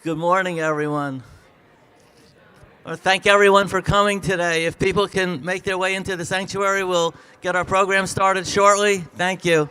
Good morning, everyone. I want to thank everyone for coming today. If people can make their way into the sanctuary, we'll get our program started shortly. Thank you.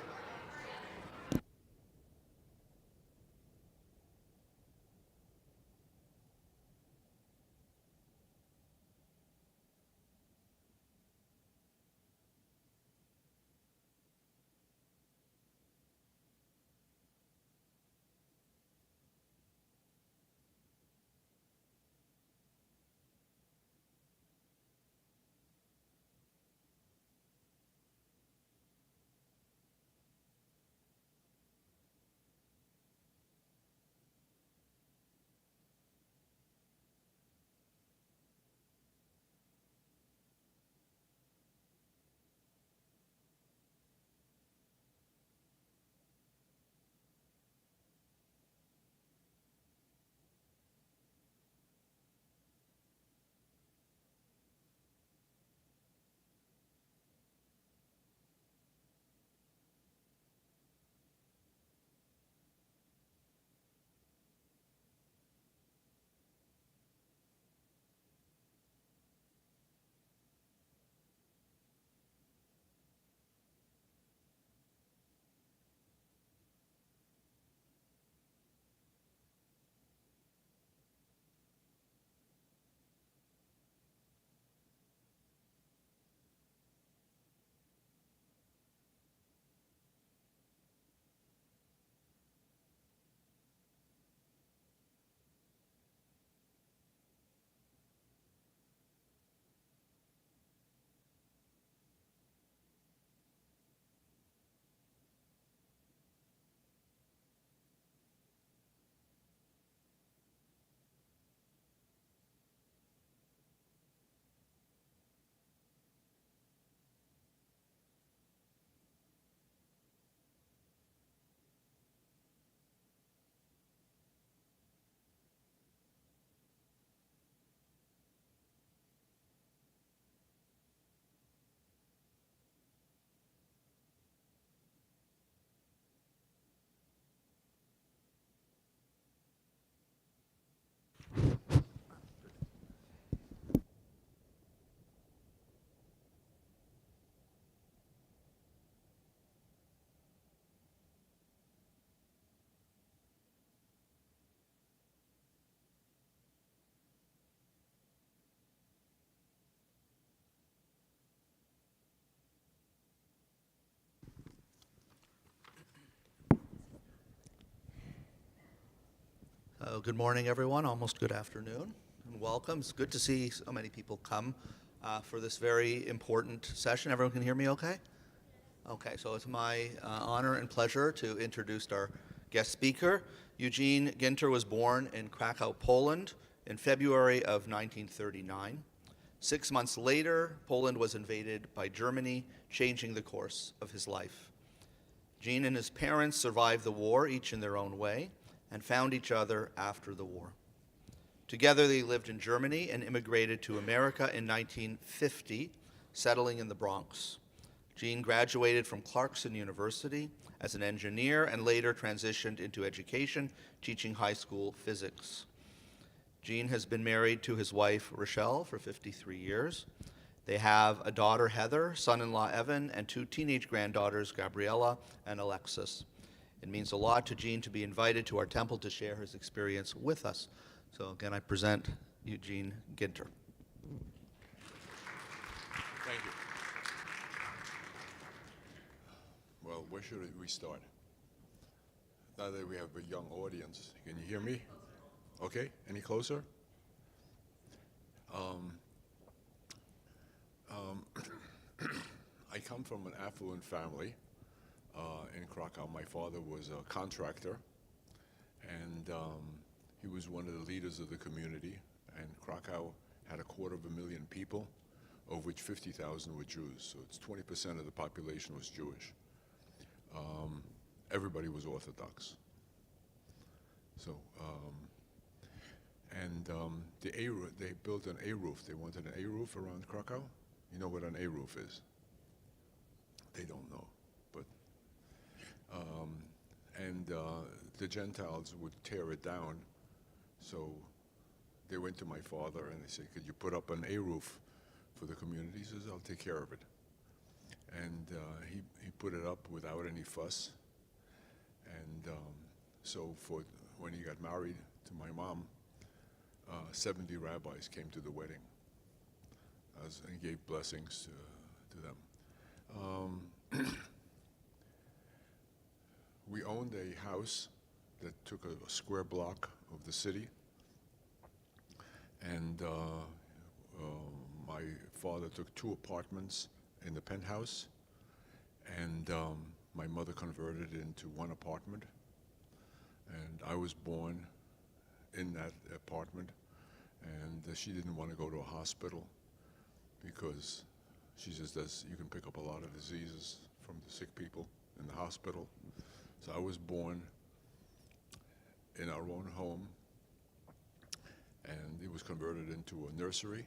Good morning, everyone. Almost good afternoon, and welcome. It's good to see so many people come for this very important session. Everyone can hear me okay? Okay, so it's my honor and pleasure to introduce our guest speaker. Eugene Ginter was born in Krakow, Poland in February of 1939. 6 months later, Poland was invaded by Germany, changing the course of his life. Gene and his parents survived the war, each in their own way, and found each other after the war. Together, they lived in Germany and immigrated to America in 1950, settling in the Bronx. Gene graduated from Clarkson University as an engineer and later transitioned into education, teaching high school physics. Gene has been married to his wife, Rochelle, for 53 years. They have a daughter, Heather, son-in-law, Evan, and 2 teenage granddaughters, Gabriella and Alexis. It means a lot to Gene to be invited to our temple to share his experience with us. So again, I present Eugene Ginter. Thank you. Well, where should we start? Now that we have a young audience, can you hear me? Okay, any closer? I come from an affluent family in Krakow. My father was a contractor, and he was one of the leaders of the community. And Krakow had 250,000 people, of which 50,000 were Jews. So it's 20% of the population was Jewish. Everybody was Orthodox. So, they built an A roof. They wanted an A roof around Krakow. You know what an A roof is? They don't know, but the Gentiles would tear it down So they went to my father and they said, could you put up an A roof for the community? He says, I'll take care of it. And he put it up without any fuss. And so when he got married to my mom, 70 rabbis came to the wedding and gave blessings to them. We owned a house that took a square block of the city, and my father took 2 apartments in the penthouse, and my mother converted it into 1 apartment, and I was born in that apartment, and she didn't want to go to a hospital because she says you can pick up a lot of diseases from the sick people in the hospital. So I was born in our own home, and it was converted into a nursery.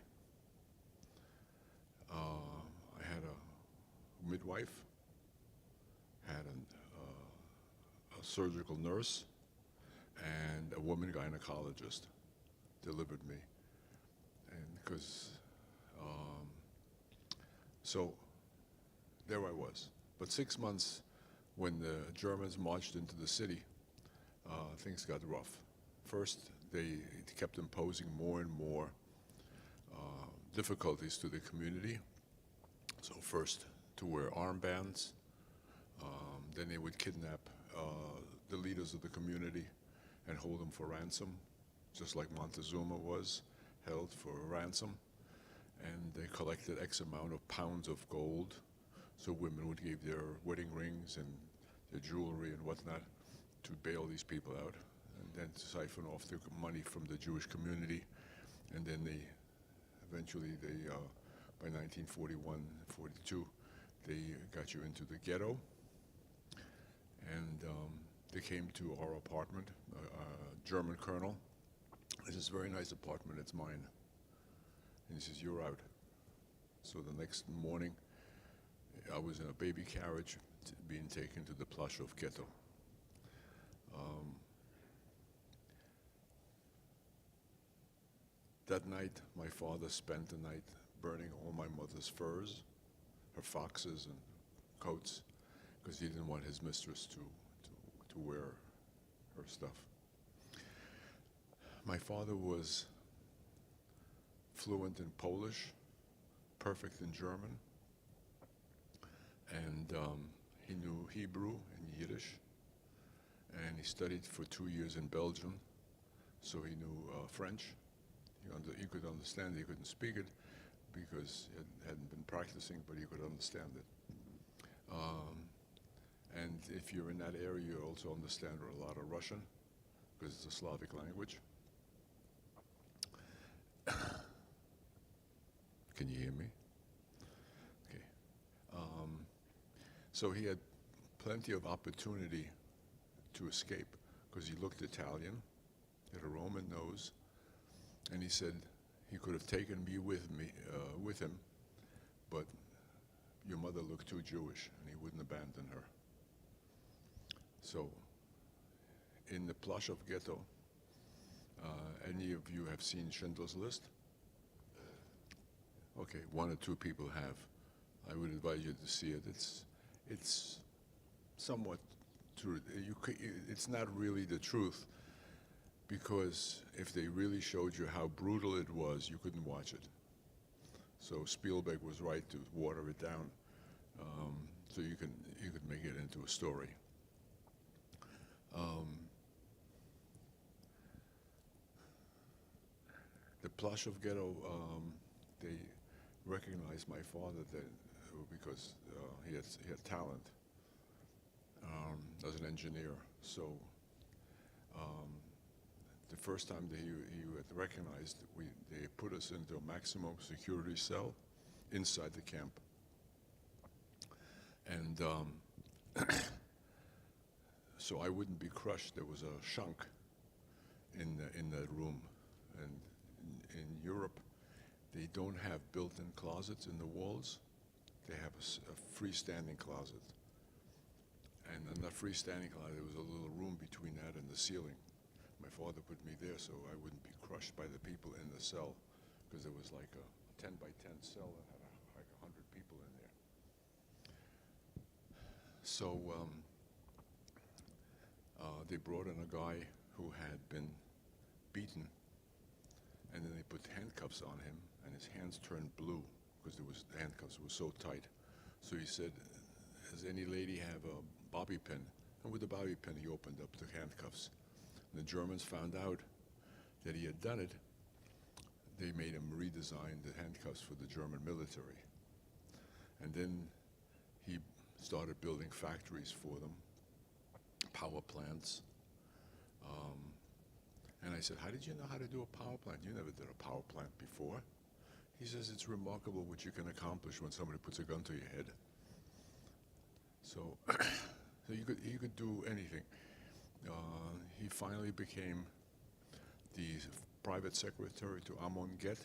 I had a midwife, had a surgical nurse, and a woman gynecologist delivered me. And because, so there I was. But 6 months when the Germans marched into the city, things got rough. First, they kept imposing more and more difficulties to the community. So first, to wear armbands. Then they would kidnap the leaders of the community and hold them for ransom, just like Montezuma was held for ransom. And they collected X amount of pounds of gold, so women would give their wedding rings and their jewelry and whatnot to bail these people out, and then to siphon off the money from the Jewish community. And then eventually by 1941, 42, they got you into the ghetto, and they came to our apartment, a German colonel. This is a very nice apartment, it's mine. And he says, you're out. So the next morning, I was in a baby carriage being taken to the Plaszow ghetto. That night, my father spent the night burning all my mother's furs, her foxes and coats, because he didn't want his mistress to wear her stuff. My father was fluent in Polish, perfect in German, and he knew Hebrew and Yiddish, and he studied for 2 years in Belgium, so he knew French. He could understand it, he couldn't speak it because he hadn't been practicing, but he could understand it. And if you're in that area, you also understand a lot of Russian, because it's a Slavic language. Can you hear me? Okay. So he had plenty of opportunity to escape, because he looked Italian, had a Roman nose, and he said he could have taken me with him, but your mother looked too Jewish, and he wouldn't abandon her. So, in the Plaszow ghetto, any of you have seen Schindler's List? Okay, 1 or 2 people have. I would advise you to see it. It's somewhat true. It's not really the truth, because if they really showed you how brutal it was, you couldn't watch it. So Spielberg was right to water it down, so you could make it into a story. The Plaszow ghetto, they recognized my father because he had talent as an engineer. So the first time that he had recognized, they put us into a maximum security cell inside the camp. And so I wouldn't be crushed. There was a shunk in that room. And in Europe, they don't have built-in closets in the walls. They have a freestanding closet. And in that freestanding closet, there was a little room between that and the ceiling. My father put me there so I wouldn't be crushed by the people in the cell, because it was like a 10 by 10 cell that had like 100 people in there. So they brought in a guy who had been beaten, and then they put handcuffs on him, and his hands turned blue because the handcuffs were so tight. So he said, "Does any lady have a bobby pin?" And with the bobby pin, he opened up the handcuffs. And the Germans found out that he had done it. They made him redesign the handcuffs for the German military. And then he started building factories for them, power plants. And I said, "How did you know how to do a power plant? You never did a power plant before." He says, "It's remarkable what you can accomplish when somebody puts a gun to your head." So, so he could do anything. He finally became the private secretary to Amon Get.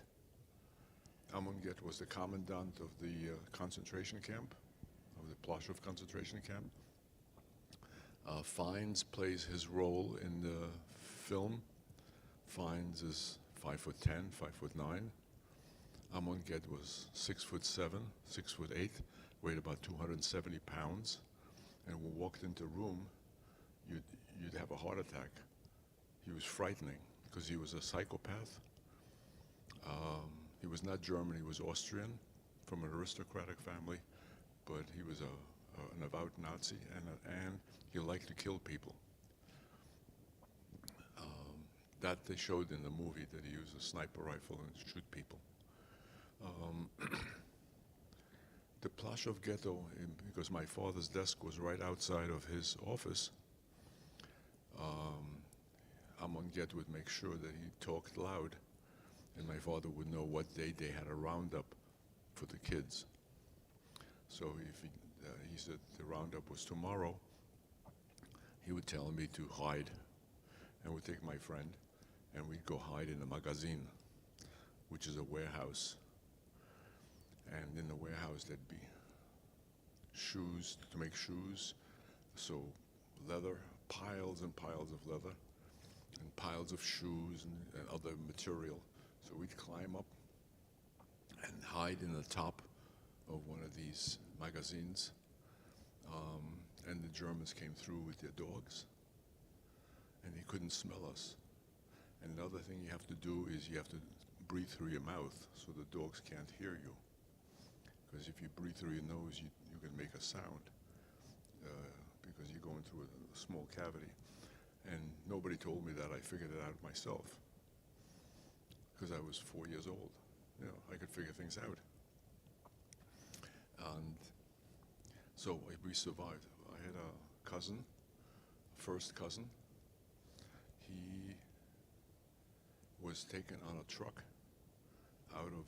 Amon Get was the commandant of the concentration camp, of the Plaszow concentration camp. Fiennes plays his role in the film. Fiennes is 5'10", 5'9". Amon Get was 6'7", 6'8", weighed about 270 pounds, and when we walked into a room, you'd have a heart attack. He was frightening because he was a psychopath. He was not German, he was Austrian, from an aristocratic family, but he was an avowed Nazi, and he liked to kill people. That they showed in the movie, that he used a sniper rifle and shoot people. The Plaszow ghetto, because my father's desk was right outside of his office, Amon Get would make sure that he talked loud, and my father would know what day they had a roundup for the kids. So if he said the roundup was tomorrow, he would tell me to hide, and would take my friend, and we'd go hide in the magazine, which is a warehouse. And in the warehouse there'd be shoes, to make shoes, so leather, piles and piles of leather, and piles of shoes and other material. So we'd climb up and hide in the top of one of these magazines, and the Germans came through with their dogs, and they couldn't smell us. And another thing you have to do is you have to breathe through your mouth so the dogs can't hear you. Because if you breathe through your nose, you can make a sound, because you're going through a small cavity. And nobody told me that. I figured it out myself, because I was 4 years old. You know, I could figure things out. And so we survived. I had a cousin, first cousin. He was taken on a truck out of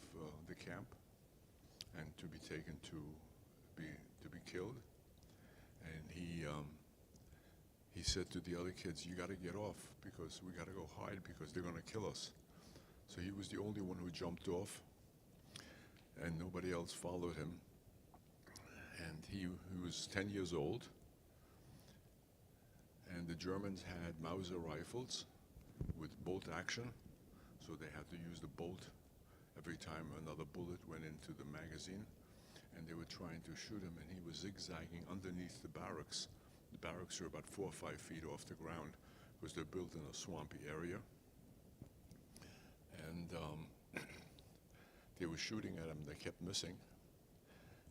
the camp, and to be taken to be killed. And he said to the other kids, "You got to get off, because we got to go hide, because they're going to kill us." So he was the only one who jumped off, and nobody else followed him. And he was 10 years old, and the Germans had Mauser rifles with bolt action, so they had to use the bolt every time another bullet went into the magazine, and they were trying to shoot him, and he was zigzagging underneath the barracks. The barracks are about 4 or 5 feet off the ground, because they're built in a swampy area. And they were shooting at him, they kept missing,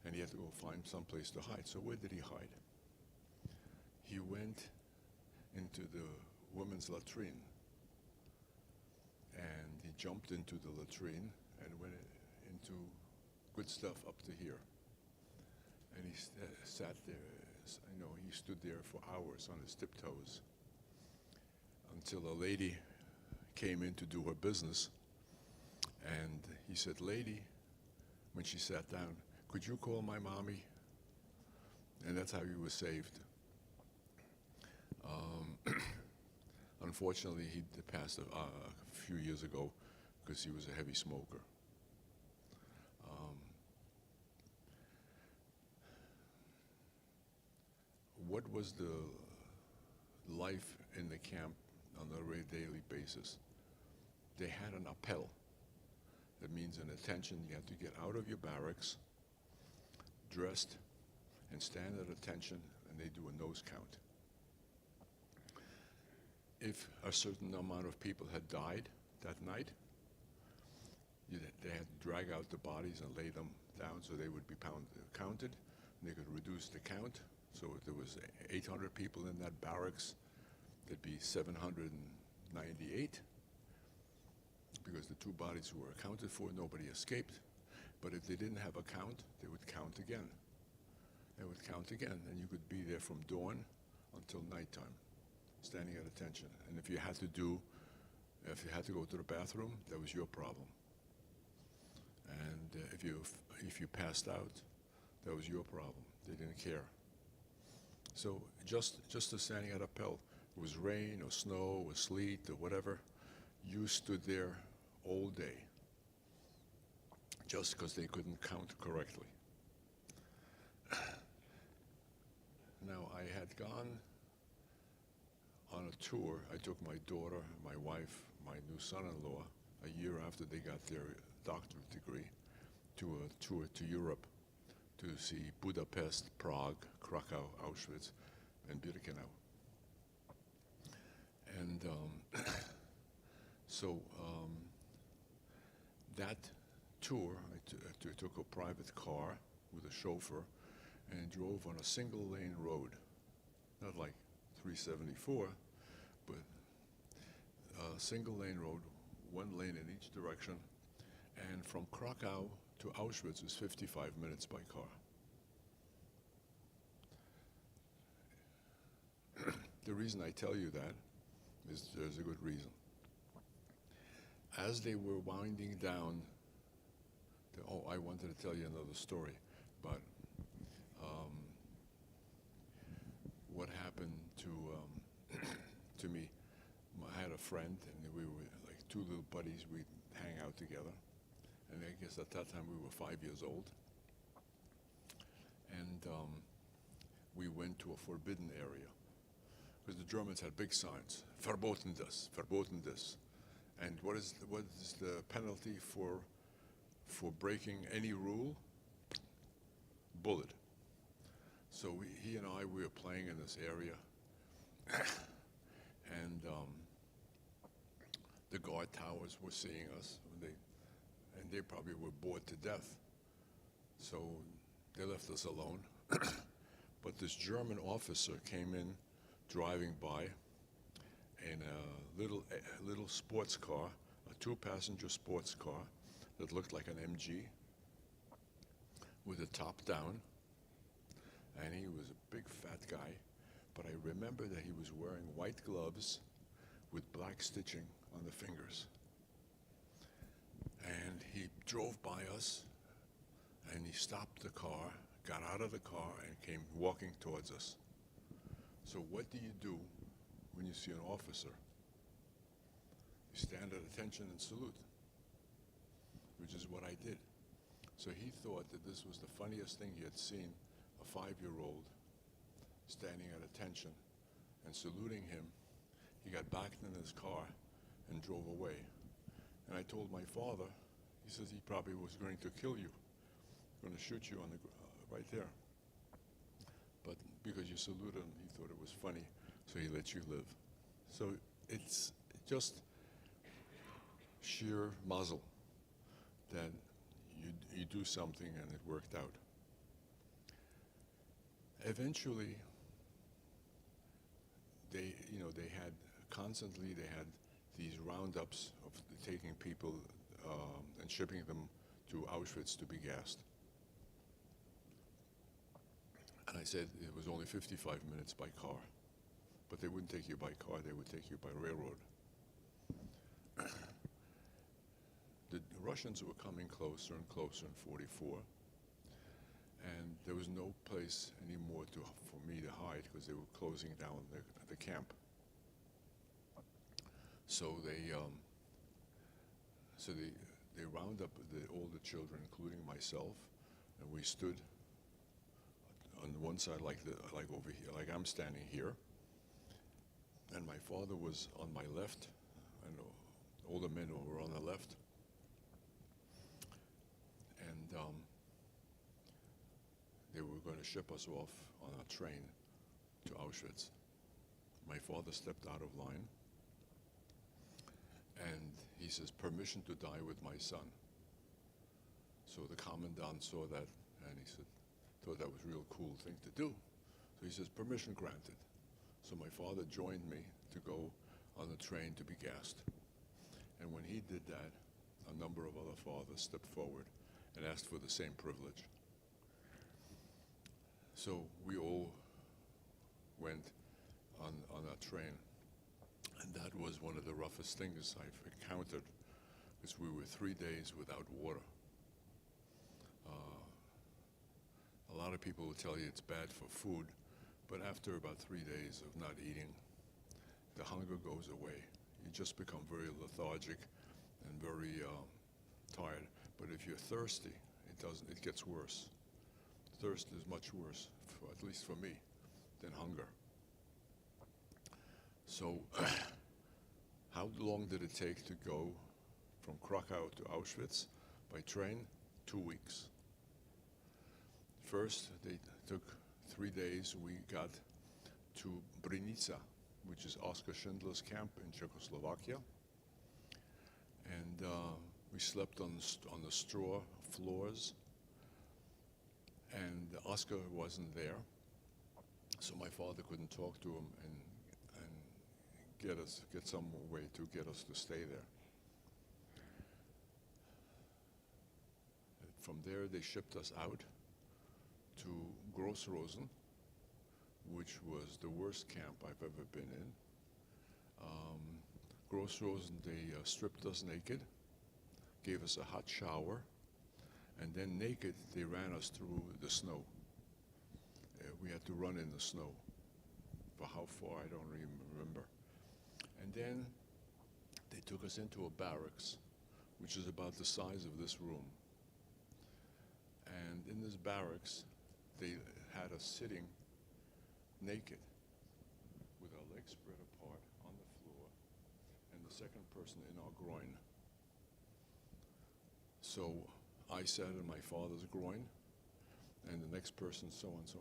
and he had to go find some place to hide. So where did he hide? He went into the women's latrine, and he jumped into the latrine and went into good stuff up to here. And he sat there, he stood there for hours on his tiptoes, until a lady came in to do her business, and he said, "Lady," when she sat down, "could you call my mommy?" And that's how he was saved. Unfortunately, he passed a few years ago because he was a heavy smoker. What was the life in the camp on a very daily basis. They had an appel. That means an attention. You had to get out of your barracks, dressed, and stand at attention, and they do a nose count. If a certain amount of people had died that night, they had to drag out the bodies and lay them down so they would be counted. And they could reduce the count. So if there was 800 people in that barracks, there'd be 798. Because the two bodies were accounted for, nobody escaped. But if they didn't have a count, they would count again. They would count again, and you could be there from dawn until nighttime, standing at attention. And if you had to go to the bathroom, that was your problem. And if you passed out, that was your problem. They didn't care. So just standing at appel, it was rain or snow or sleet or whatever, you stood there all day just because they couldn't count correctly. Now, I had gone on a tour. I took my daughter, my wife, my new son-in-law, a year after they got their doctorate degree, to a tour to Europe to see Budapest, Prague, Krakow, Auschwitz, and Birkenau. And so that tour, I took a private car with a chauffeur and drove on a single lane road, not like 374, but a single lane road, one lane in each direction, and from Krakow to Auschwitz is 55 minutes by car. The reason I tell you that is there's a good reason. As they were winding down, I wanted to tell you another story, but what happened to me. I had a friend, and we were like two little buddies. We'd hang out together, and I guess at that time we were 5 years old. And we went to a forbidden area, because the Germans had big signs, verboten das. And what is the penalty for breaking any rule? Bullet. So he and I, we were playing in this area, and the guard towers were seeing us, and they probably were bored to death. So they left us alone. But this German officer came in, driving by in a little sports car, a 2-passenger sports car that looked like an MG with the top down. And he was a big fat guy, but I remember that he was wearing white gloves with black stitching on the fingers. And he drove by us, and he stopped the car, got out of the car, and came walking towards us. So what do you do when you see an officer? You stand at attention and salute, which is what I did. So he thought that this was the funniest thing he had seen, a 5-year-old standing at attention and saluting him. He got back in his car and drove away. And I told my father, he says he probably was going to kill you, going to shoot you on the right there. But because you saluted him, he thought it was funny, so he let you live. So it's just sheer muzzle that you do something and it worked out. Eventually, they had these roundups of taking people and shipping them to Auschwitz to be gassed. And I said it was only 55 minutes by car, but they wouldn't take you by car, they would take you by railroad. The Russians were coming closer and closer in 44, and there was no place anymore for me to hide because they were closing down the camp. So they round up all the children, including myself, and we stood on one side like over here, like I'm standing here, And my father was on my left, and all the men were on the left. And they were going to ship us off on a train to Auschwitz. My father stepped out of line, and he says, "Permission to die with my son." So the commandant saw that, and he said, thought that was a real cool thing to do. So he says, "Permission granted." So my father joined me to go on the train to be gassed. And when he did that, a number of other fathers stepped forward and asked for the same privilege. So we all went on that train. And that was one of the roughest things I've encountered, because we were 3 days without water. A lot of people will tell you it's bad for food, but after about 3 days of not eating, the hunger goes away. You just become very lethargic and very tired. But if you're thirsty, it gets worse. Thirst is much worse, at least for me, than hunger. So how long did it take to go from Krakow to Auschwitz by train? 2 weeks. First, they took 3 days. We got to Brinica, which is Oskar Schindler's camp in Czechoslovakia. And we slept on the straw floors. And Oskar wasn't there, so my father couldn't talk to him and get some way to get us to stay there. From there, they shipped us out to Grossrosen, which was the worst camp I've ever been in. Grossrosen, they stripped us naked, gave us a hot shower, and then naked, they ran us through the snow. We had to run in the snow. For how far, I don't even remember. And then they took us into a barracks, which is about the size of this room. And in this barracks, they had us sitting naked with our legs spread apart on the floor and the second person in our groin. So I sat in my father's groin and the next person so and so.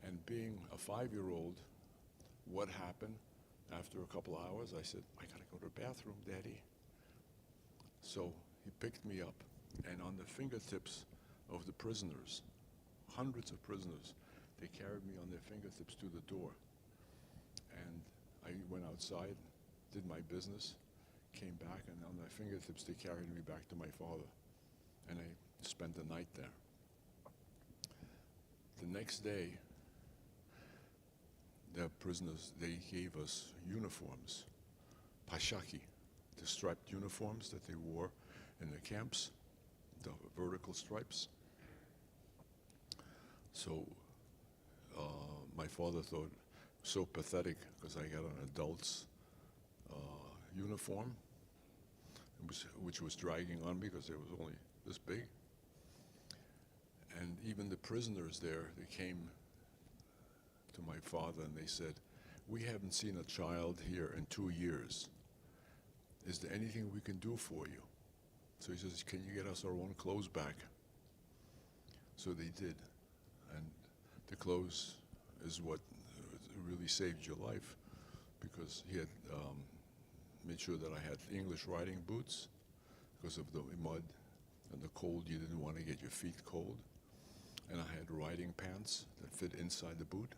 And being a 5-year-old, what happened after a couple hours? I said, "I gotta go to the bathroom, Daddy." So he picked me up, and on the fingertips of the prisoners, hundreds of prisoners, they carried me on their fingertips to the door. And I went outside, did my business, came back, and on my fingertips they carried me back to my father. And I spent the night there. The next day, the prisoners, they gave us uniforms, pashaki, the striped uniforms that they wore in the camps, the vertical stripes. So my father thought, so pathetic, because I got an adult's uniform, which was dragging on me because it was only this big. And even the prisoners there, they came to my father and they said, "We haven't seen a child here in 2 years. Is there anything we can do for you?" So he says, "Can you get us our own clothes back?" So they did. And the clothes is what really saved your life, because he had made sure that I had English riding boots because of the mud and the cold. You didn't want to get your feet cold. And I had riding pants that fit inside the boot,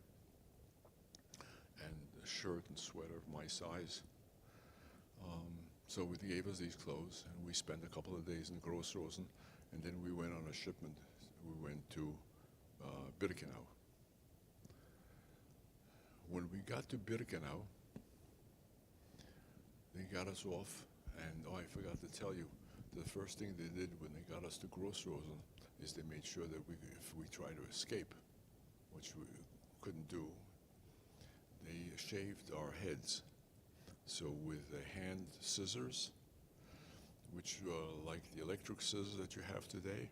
and a shirt and sweater of my size. So they gave us these clothes, and we spent a couple of days in Grossrosen, and then we went on a shipment. We went to Birkenau. When we got to Birkenau, they got us off, and I forgot to tell you, the first thing they did when they got us to Grossrosen is they made sure that if we tried to escape, which we couldn't do, they shaved our heads. So with the hand scissors, which are like the electric scissors that you have today,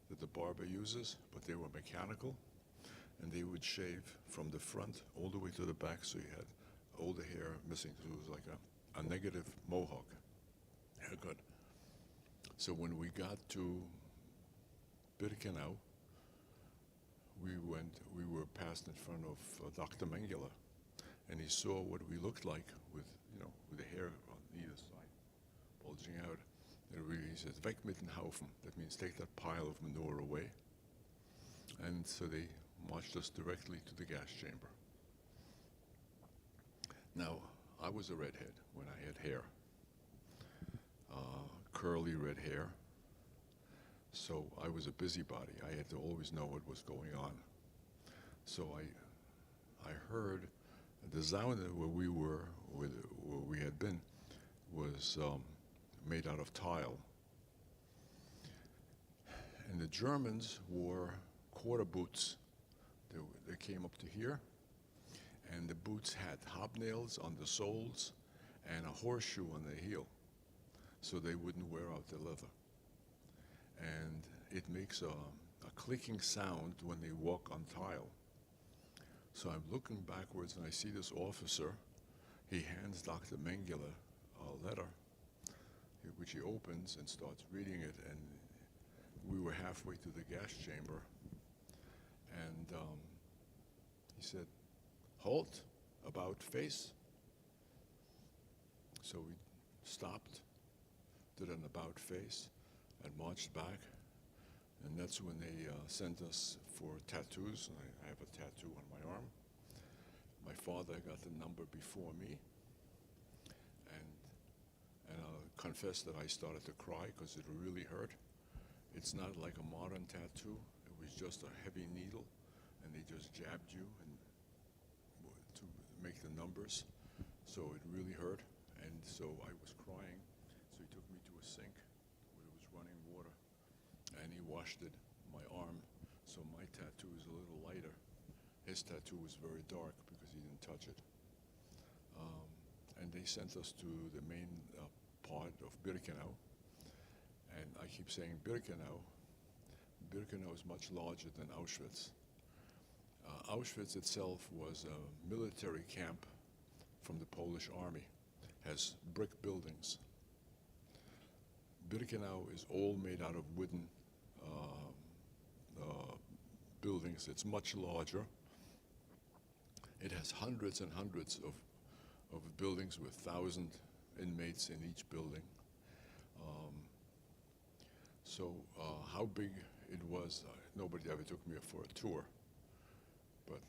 that the barber uses, but they were mechanical, and they would shave from the front all the way to the back, so you had all the hair missing. So it was like a negative mohawk haircut. So when we got to Birkenau, we were passed in front of Dr. Mengele, and he saw what we looked like with, with the hair on either side bulging out. And he said, "Weg mit den Haufen." That means take that pile of manure away. And so they marched us directly to the gas chamber. Now, I was a redhead when I had hair, curly red hair. So I was a busybody. I had to always know what was going on. So I heard the Zaune where we had been, was made out of tile. And the Germans wore quarter boots. They came up to here, and the boots had hobnails on the soles and a horseshoe on the heel, so they wouldn't wear out the leather. And it makes a clicking sound when they walk on tile. So I'm looking backwards and I see this officer. He hands Dr. Mengele a letter, which he opens and starts reading it. And we were halfway to the gas chamber. And he said, "Halt, about face." So we stopped, did an about face, and marched back. And that's when they sent us for tattoos. I have a tattoo on my arm. My father got the number before me. And I'll confess that I started to cry because it really hurt. It's not like a modern tattoo. It was just a heavy needle, and they just jabbed you to make the numbers. So it really hurt. And so I was crying. So he took me to a sink where there was running water, and he washed my arm, so my tattoo is a little lighter. His tattoo was very dark because he didn't touch it. And they sent us to the main part of Birkenau, and I keep saying Birkenau. Birkenau is much larger than Auschwitz. Auschwitz itself was a military camp from the Polish army, has brick buildings. Birkenau is all made out of wooden buildings. It's much larger. It has hundreds and hundreds of buildings with 1,000 inmates in each building. So how big it was, nobody ever took me for a tour. But,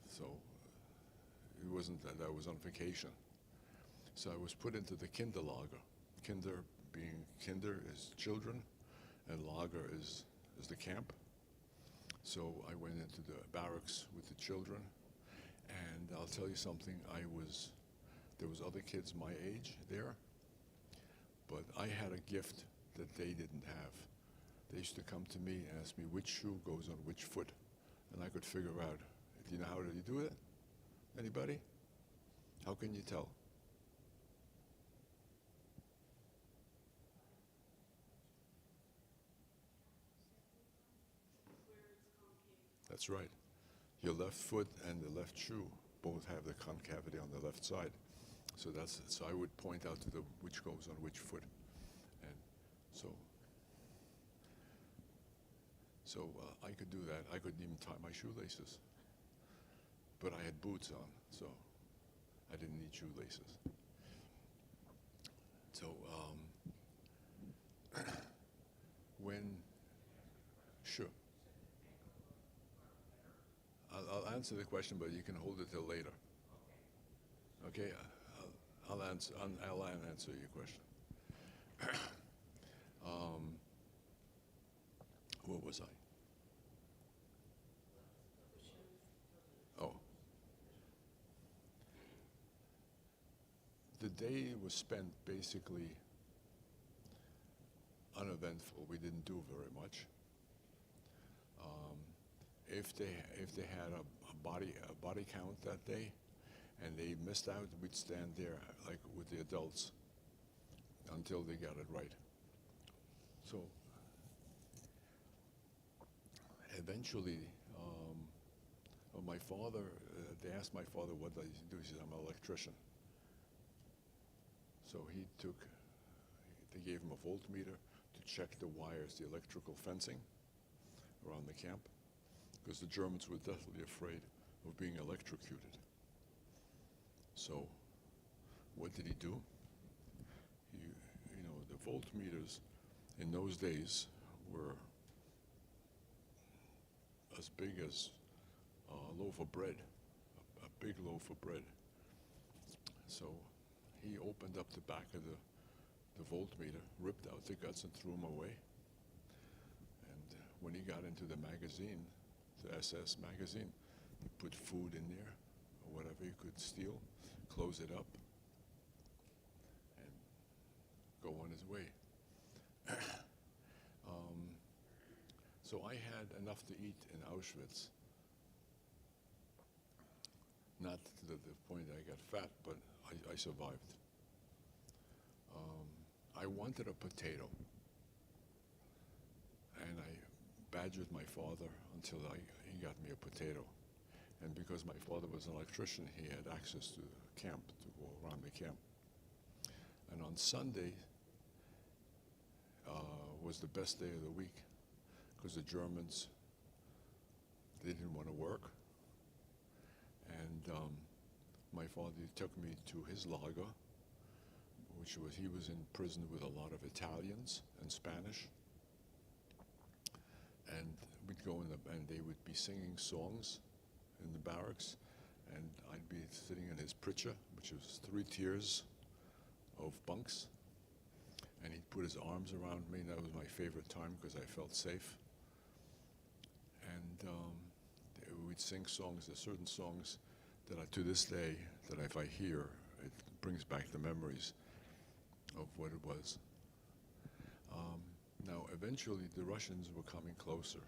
so it wasn't that I was on vacation. So I was put into the Kinderlager. Kinder is children, and Lager is the camp. So I went into the barracks with the children, and I'll tell you something, there was other kids my age there, but I had a gift that they didn't have. They used to come to me and ask me which shoe goes on which foot, and I could figure out, do you know how do you do it? Anybody? How can you tell? That's right. Your left foot and the left shoe both have the concavity on the left side. So I would point out to them which goes on which foot. And so I could do that. I couldn't even tie my shoelaces. But I had boots on, so I didn't need shoelaces. So sure. I'll answer the question, but you can hold it till later. Okay, I'll answer your question. Where was I? Oh. The day was spent basically uneventful. We didn't do very much. If they had a body count that day, and they missed out, we'd stand there like with the adults until they got it right. So eventually, my father, they asked my father, what does he do? He said, I'm an electrician. So they gave him a voltmeter to check the wires, the electrical fencing around the camp, because the Germans were deathly afraid of being electrocuted. So what did he do? The voltmeters in those days were as big as a loaf of bread, a big loaf of bread. So he opened up the back of the voltmeter, ripped out the guts and threw them away. And when he got into the magazine, the SS magazine, he put food in there, or whatever he could steal, close it up, and go on his way. So I had enough to eat in Auschwitz. Not to the point I got fat, but I survived. I wanted a potato, and I badgered my father until he got me a potato. And because my father was an electrician, he had access to the camp, to go around the camp. And on Sunday was the best day of the week, because the Germans, they didn't want to work. And my father took me to his lager, he was in prison with a lot of Italians and Spanish. And we'd go and they would be singing songs in the barracks, and I'd be sitting in his pritcha, which was 3 tiers of bunks, and he'd put his arms around me, and that was my favorite time because I felt safe. And we'd sing songs. There's certain songs that to this day, that if I hear, it brings back the memories of what it was. Now, eventually, the Russians were coming closer.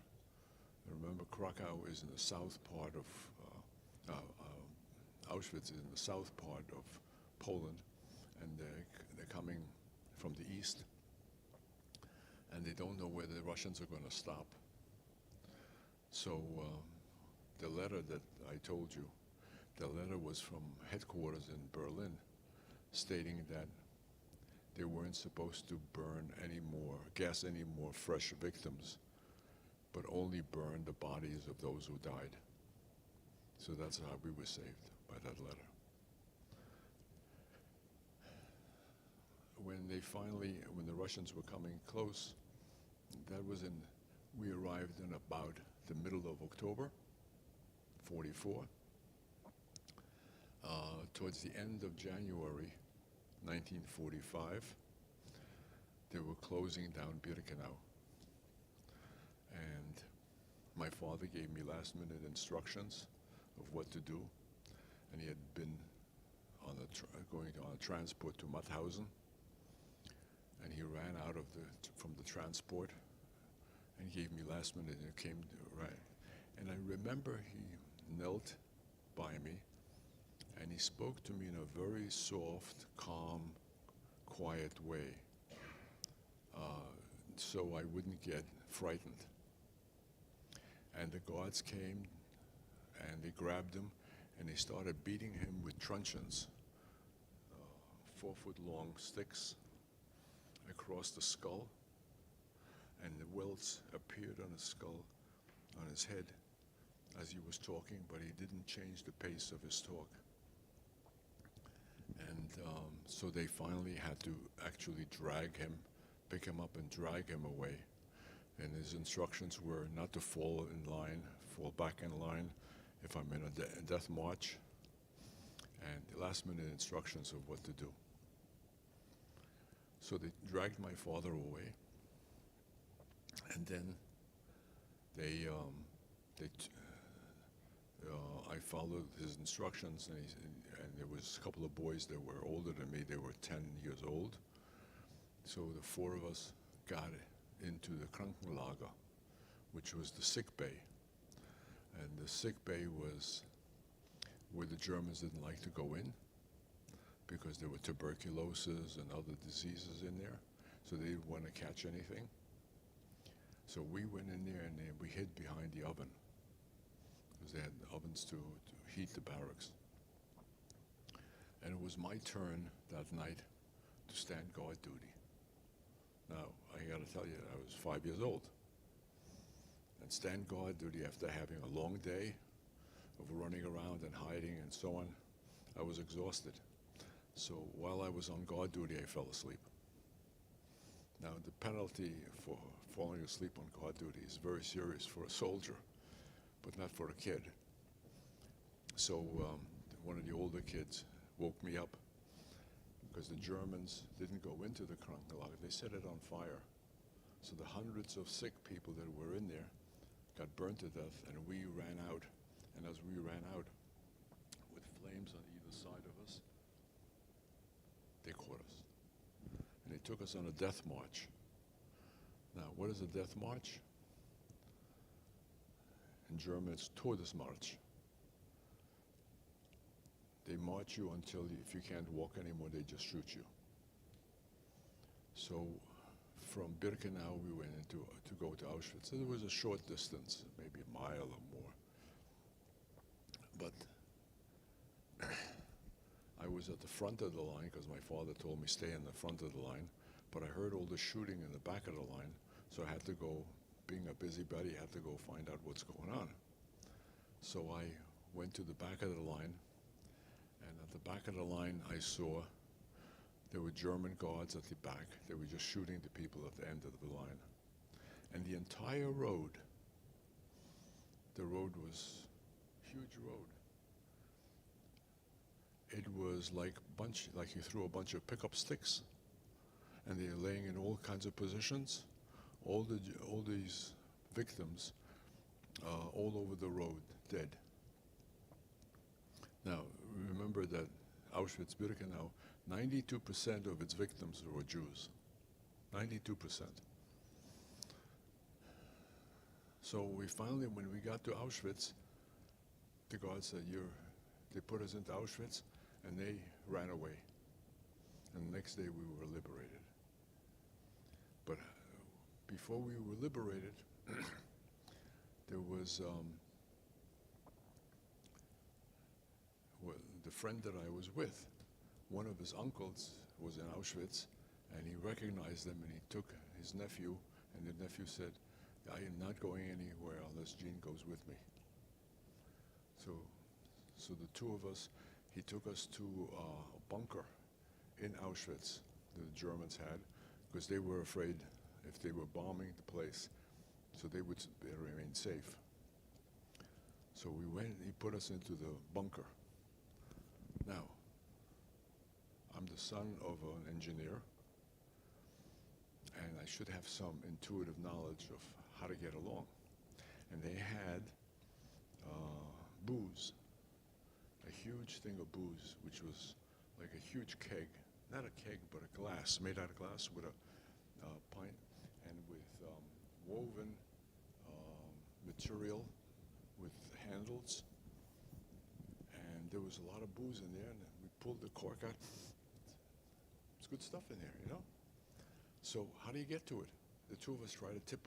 Remember, Krakow is in the south part of, Auschwitz is in the south part of Poland, and they're coming from the east, and they don't know where the Russians are going to stop. So the letter that I told you, the letter was from headquarters in Berlin, stating that they weren't supposed to gas any more fresh victims, but only burn the bodies of those who died. So that's how we were saved, by that letter. When the Russians were coming close, we arrived in about the middle of October, 44. Towards the end of January, 1945, they were closing down Birkenau. And my father gave me last-minute instructions of what to do, and he had been going on a transport to Mauthausen, and he ran out from the transport and gave me last-minute, and it came right. And I remember he knelt by me, and he spoke to me in a very soft, calm, quiet way, so I wouldn't get frightened. And the guards came, and they grabbed him, and they started beating him with truncheons, 4-foot-long sticks across the skull, and the welts appeared on his skull, on his head, as he was talking, but he didn't change the pace of his talk. And so they finally had to actually pick him up and drag him away. And his instructions were not to fall back in line if I'm in a death march, and the last-minute instructions of what to do. So they dragged my father away, and then I followed his instructions, and there was a couple of boys that were older than me. They were 10 years old. So the 4 of us got into the Krankenlager, which was the sick bay. And the sick bay was where the Germans didn't like to go in, because there were tuberculosis and other diseases in there, so they didn't want to catch anything. So we went in there, and we hid behind the oven. because they had ovens to heat the barracks. And it was my turn that night to stand guard duty. Now, I got to tell you, I was 5 years old. And stand guard duty after having a long day of running around and hiding and so on, I was exhausted. So while I was on guard duty, I fell asleep. Now, the penalty for falling asleep on guard duty is very serious for a soldier, but not for a kid. So one of the older kids woke me up because the Germans didn't go into the Krankenlager, they set it on fire. So the hundreds of sick people that were in there got burned to death, and we ran out. And as we ran out, with flames on either side of us, they caught us. And they took us on a death march. Now, what is a death march? In German, it's Todesmarsch. They march you until, if you can't walk anymore, they just shoot you. So from Birkenau, we went to go to Auschwitz. So it was a short distance, maybe a mile or more. But I was at the front of the line because my father told me stay in the front of the line. But I heard all the shooting in the back of the line, so I had to go, being a busybody, I had to go find out what's going on. So I went to the back of the line, and at the back of the line I saw there were German guards at the back. They were just shooting the people at the end of the line. And the entire road, the road was a huge road. It was like you threw a bunch of pickup sticks, and they're laying in all kinds of positions. All these victims, all over the road, dead. Now, remember that Auschwitz-Birkenau, 92% of its victims were Jews. 92%. So we finally, when we got to Auschwitz, the guards said, they put us into Auschwitz, and they ran away. And the next day we were liberated. But before we were liberated, there was the friend that I was with. One of his uncles was in Auschwitz, and he recognized them, and he took his nephew, and the nephew said, I am not going anywhere unless Gene goes with me. So the two of us, he took us to a bunker in Auschwitz that the Germans had, because they were afraid if they were bombing the place, so they would remain safe. So we went, he put us into the bunker. Now, I'm the son of an engineer, and I should have some intuitive knowledge of how to get along. And they had booze, a huge thing of booze, which was like a huge keg, not a keg, but a glass, made out of glass with a pint, and with woven material with handles. And there was a lot of booze in there, and we pulled the cork out. It's good stuff in there, you know? So how do you get to it? The two of us tried to tip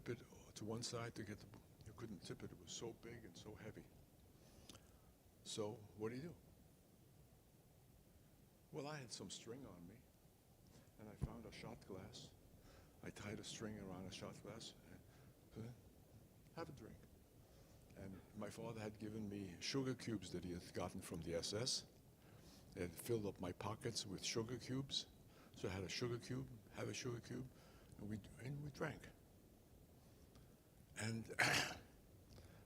it to one side to get you couldn't tip it. It was so big and so heavy. So what do? Well, I had some string on me, and I found a shot glass. I tied a string around a shot glass and have a drink. And my father had given me sugar cubes that he had gotten from the SS. They had filled up my pockets with sugar cubes. So I had a sugar cube, have a sugar cube, and we drank. And,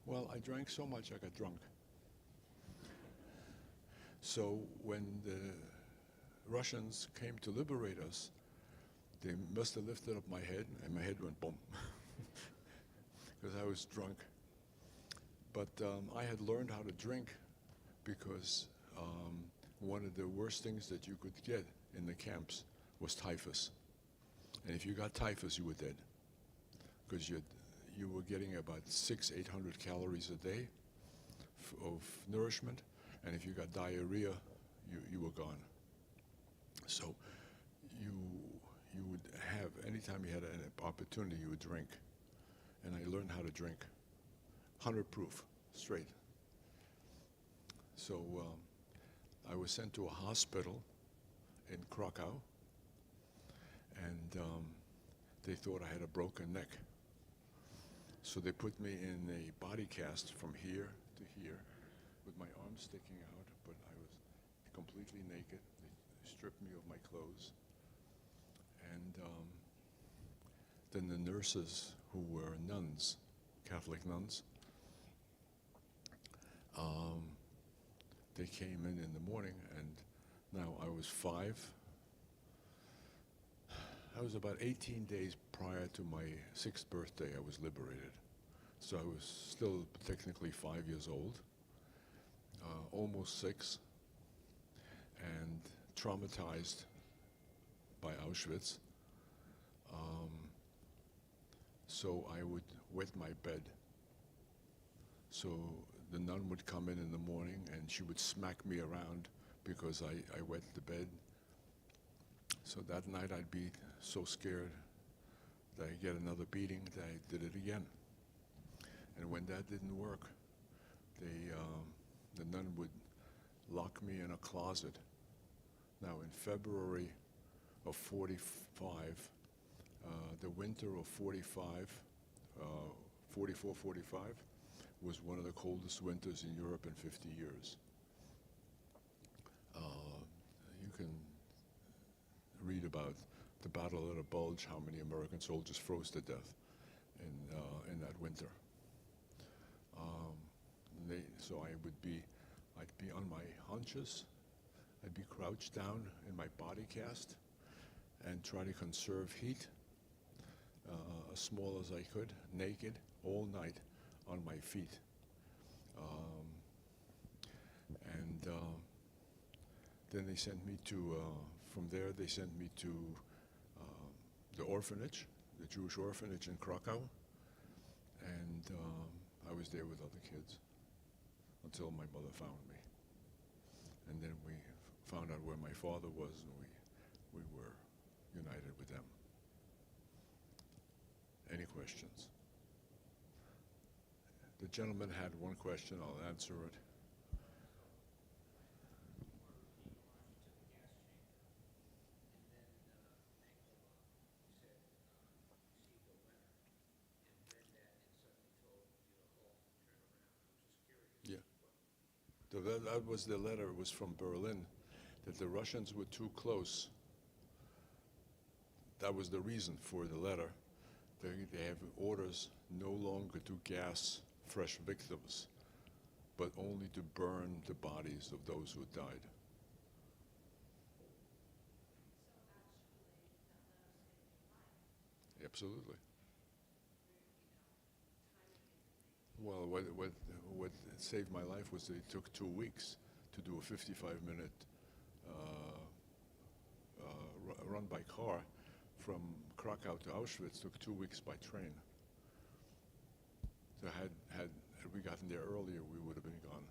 well, I drank so much I got drunk. So when the Russians came to liberate us, they must have lifted up my head, and my head went boom, because I was drunk. But I had learned how to drink because one of the worst things that you could get in the camps was typhus. And if you got typhus, you were dead, because you were getting about 600-800 calories a day of nourishment, and if you got diarrhea, you were gone. So you would have, anytime you had an opportunity, you would drink. And I learned how to drink. 100 proof, straight. So I was sent to a hospital in Krakow, and they thought I had a broken neck. So they put me in a body cast from here to here with my arms sticking out, but I was completely naked. They stripped me of my clothes. And then the nurses, who were nuns, Catholic nuns, they came in the morning, and now I was 5. I was about 18 days prior to my 6th birthday, I was liberated. So I was still technically 5 years old, almost 6, and traumatized by Auschwitz. So I would wet my bed. So the nun would come in the morning, and she would smack me around because I wet the bed. So that night I'd be so scared that I'd get another beating that I did it again. And when that didn't work, the nun would lock me in a closet. Now in February of 45, the winter of 45, 44, 45, was one of the coldest winters in Europe in 50 years. You can read about the Battle of the Bulge, how many American soldiers froze to death in that winter. So I'd be on my haunches, I'd be crouched down in my body cast and try to conserve heat as small as I could, naked, all night on my feet. Then they sent me to, from there they sent me to the orphanage, the Jewish orphanage in Krakow, and I was there with other kids until my mother found me. And then we found out where my father was, and we were united with them. Any questions? The gentleman had one question, I'll answer it. Yeah. That was the letter, it was from Berlin, that the Russians were too close. That was the reason for the letter. They have orders no longer to gas fresh victims, but only to burn the bodies of those who died. Absolutely. Well, what saved my life was that it took 2 weeks to do a 55-minute run by car from Krakow to Auschwitz. Took 2 weeks by train. So had we gotten there earlier, we would have been gone.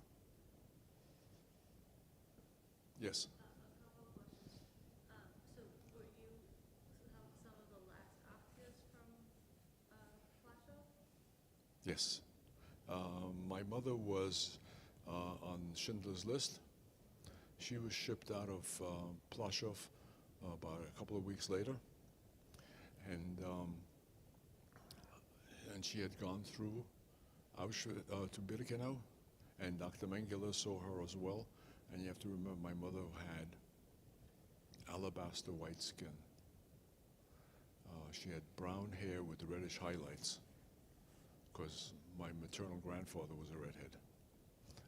Yes. A couple of questions. So were you some of the last octaves from Plaszow? Yes. My mother was on Schindler's List. She was shipped out of Plaszow about a couple of weeks later, and she had gone through Auschwitz to Birkenau, and Dr. Mengele saw her as well. And you have to remember, my mother had alabaster white skin. She had brown hair with reddish highlights, because my maternal grandfather was a redhead,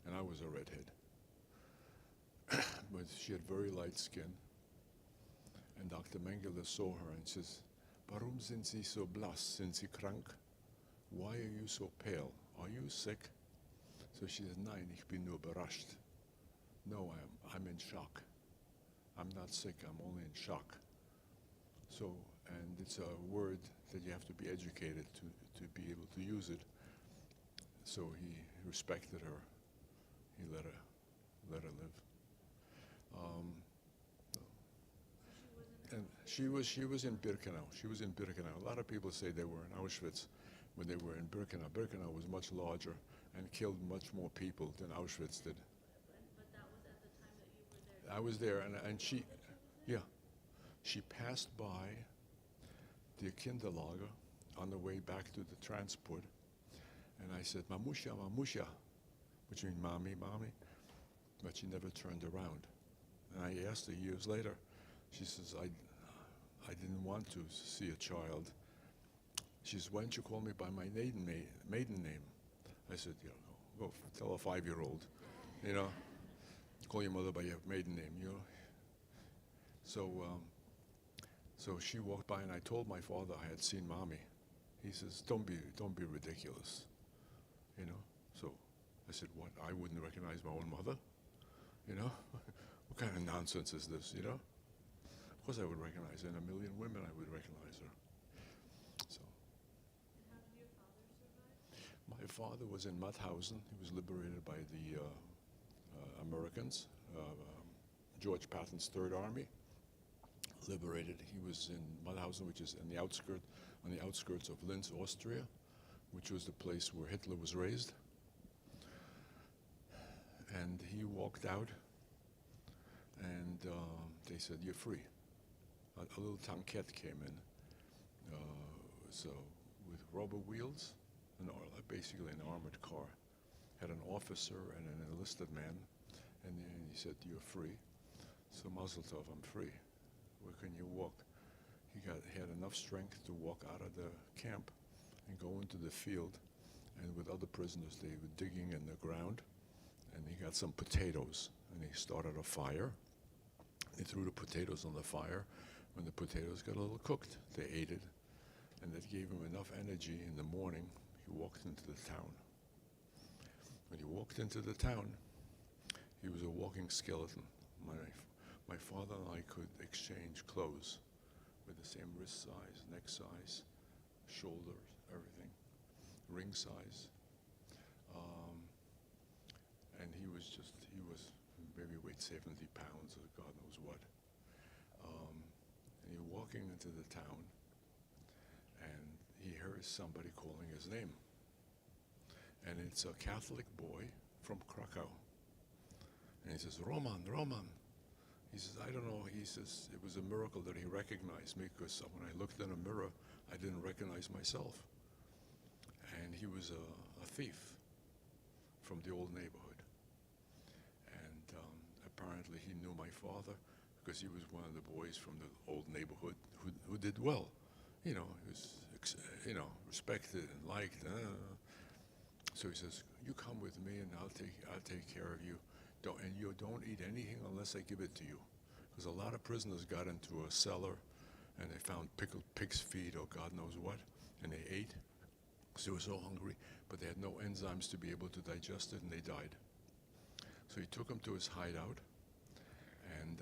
and I was a redhead. But she had very light skin, and Dr. Mengele saw her and says, "Warum sind Sie so blass? Sind Sie krank? Why are you so pale? Are you sick?" So she said, "Nein, ich bin nur überrascht." No, I'm in shock. I'm not sick, I'm only in shock. So, and it's a word that you have to be educated to be able to use it. So he respected her. He let her live. And she was in Birkenau. She was in Birkenau. A lot of people say they were in Auschwitz when they were in Birkenau. Birkenau was much larger, and killed much more people than Auschwitz did. But that was at the time that you were there. I was there, and she, yeah, she passed by the Kinderlager on the way back to the transport, and I said, Mamusha, Mamusha, which means mommy, mommy, but she never turned around. And I asked her years later, she says, I didn't want to see a child. She says, why don't you call me by my maiden name? I said, you know, go tell a 5-year-old, you know, call your mother by your maiden name, you know. So she walked by, and I told my father I had seen mommy. He says, don't be ridiculous, you know. So I said, what? I wouldn't recognize my own mother, you know? What kind of nonsense is this, you know? Of course I would recognize her. In a million women, I would recognize her. So. And how did your father survive? My father was in Mauthausen. He was liberated by the Americans, George Patton's Third Army. Liberated. He was in Mauthausen, which is on the outskirts of Linz, Austria, which was the place where Hitler was raised. And he walked out, and they said, "You're free." A little tankette came in, so with rubber wheels, basically an armored car, had an officer and an enlisted man, and then he said, "You're free." So Mazel Tov, I'm free. Where can you walk? He had enough strength to walk out of the camp and go into the field, and with other prisoners, they were digging in the ground, and he got some potatoes, and he started a fire. They threw the potatoes on the fire. When the potatoes got a little cooked, they ate it, and that gave him enough energy in the morning. He walked into the town. When he walked into the town, he was a walking skeleton. My father and I could exchange clothes with the same wrist size, neck size, shoulders, everything, ring size. And he was maybe weighed 70 pounds or God knows what. And you're walking into the town, and he hears somebody calling his name. And it's a Catholic boy from Krakow. And he says, Roman, Roman. He says, I don't know. He says, it was a miracle that he recognized me, because when I looked in a mirror, I didn't recognize myself. And he was a thief from the old neighborhood. And apparently he knew my father, because he was one of the boys from the old neighborhood who did well. You know, he was, respected and liked. So he says, you come with me and I'll take care of you. You don't eat anything unless I give it to you. Because a lot of prisoners got into a cellar and they found pickled pig's feet or God knows what, and they ate. So they were so hungry, but they had no enzymes to be able to digest it, and they died. So he took him to his hideout, and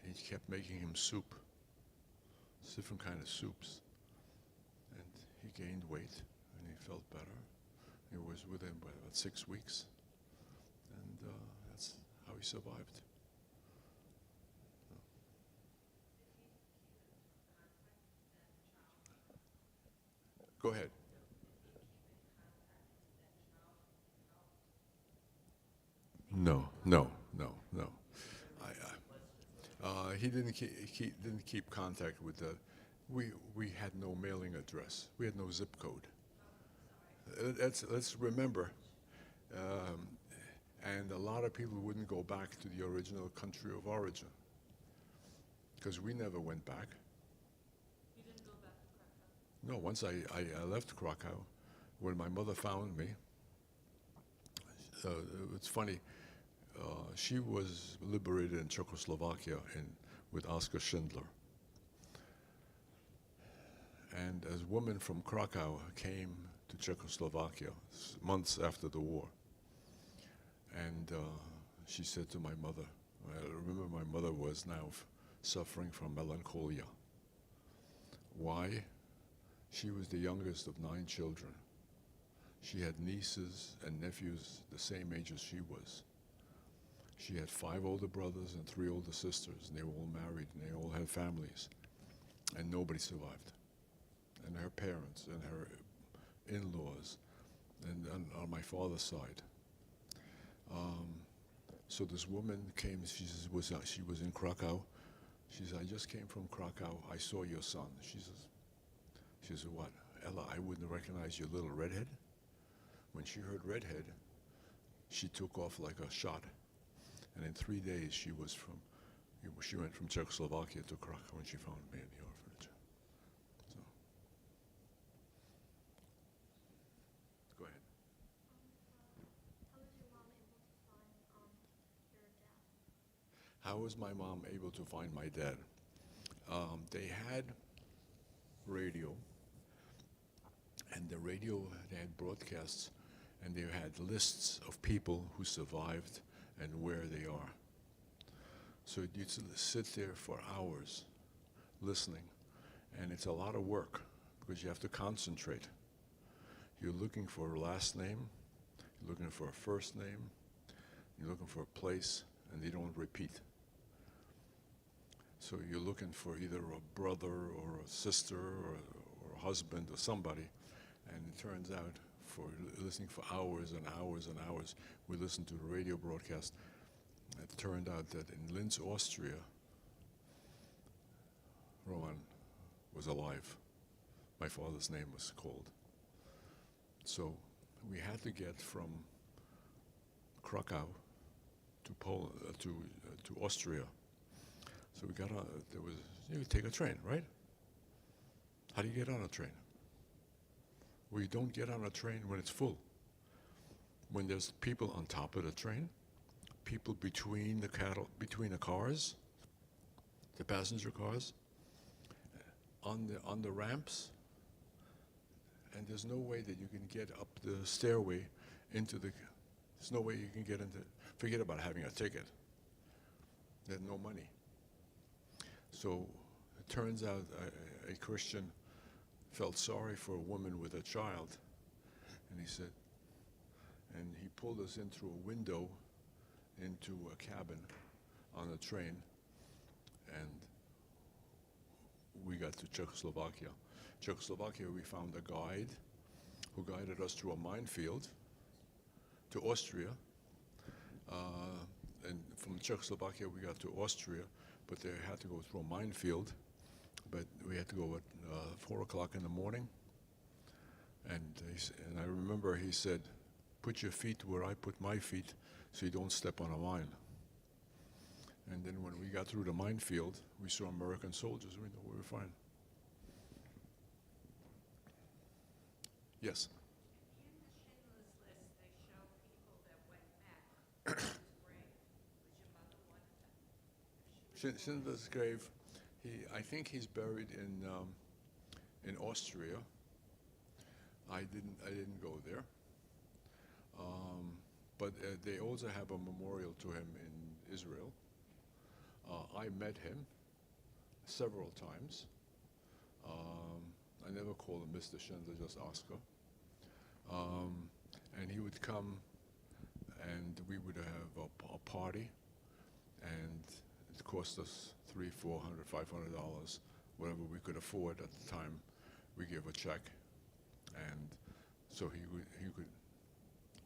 he kept making him soup, different kind of soups. And he gained weight, and he felt better. He was with him for about 6 weeks, and that's how he survived. Go ahead. No. He didn't keep contact with the. We had no mailing address. We had no zip code. Let's remember. And a lot of people wouldn't go back to the original country of origin, because we never went back. You didn't go back to Krakow? No, once I left Krakow, when my mother found me, it's funny, she was liberated in Czechoslovakia with Oskar Schindler. And as women from Krakow came to Czechoslovakia months after the war, and she said to my mother, I remember my mother was now suffering from melancholia. Why? She was the youngest of 9 children. She had nieces and nephews the same age as she was. She had 5 older brothers and 3 older sisters, and they were all married, and they all had families, and nobody survived. And her parents and her in-laws, and on my father's side. So this woman came. She was in Krakow. She said, "I just came from Krakow. I saw your son." She says, "What, Ella? I wouldn't recognize your little redhead." When she heard redhead, she took off like a shot, and in 3 days she went from Czechoslovakia to Krakow when she found me in the orphanage. So, go ahead. How was your mom able to find your dad? How was my mom able to find my dad? They had radio, and the radio, they had broadcasts, and they had lists of people who survived and where they are. So you'd sit there for hours listening, and it's a lot of work because you have to concentrate. You're looking for a last name, you're looking for a first name, you're looking for a place, and they don't repeat. So you're looking for either a brother or a sister or a husband or somebody, and it turns out for listening for hours and hours and hours, we listened to the radio broadcast. It turned out that in Linz, Austria, Roman was alive. My father's name was called. So we had to get from Krakow to Poland, to Austria. So we got on. You would take a train, right? How do you get on a train? Well, you don't get on a train when it's full. When there's people on top of the train, people between the cars, the passenger cars, on the ramps, and there's no way that you can get up the stairway there's no way you can get into, forget about having a ticket. There's no money. So it turns out a Christian felt sorry for a woman with a child, and he pulled us in through a window into a cabin on a train, and we got to Czechoslovakia. Czechoslovakia, we found a guide who guided us through a minefield to Austria, and from Czechoslovakia we got to Austria, but they had to go through a minefield, but we had to go at 4 o'clock in the morning, and I remember he said, "Put your feet where I put my feet so you don't step on a mine." And then when we got through the minefield, we saw American soldiers. We were fine. Yes? In the Schindler's List, they show people that went back to his grave. Was your mother one of them? Schindler's grave, I think he's buried in Austria. I didn't go there. But they also have a memorial to him in Israel. I met him several times. I never called him Mr. Schindler, just Oscar. And he would come, and we would have a party, and it cost us $300, $400, $500, whatever we could afford at the time. We gave a check, and so he could.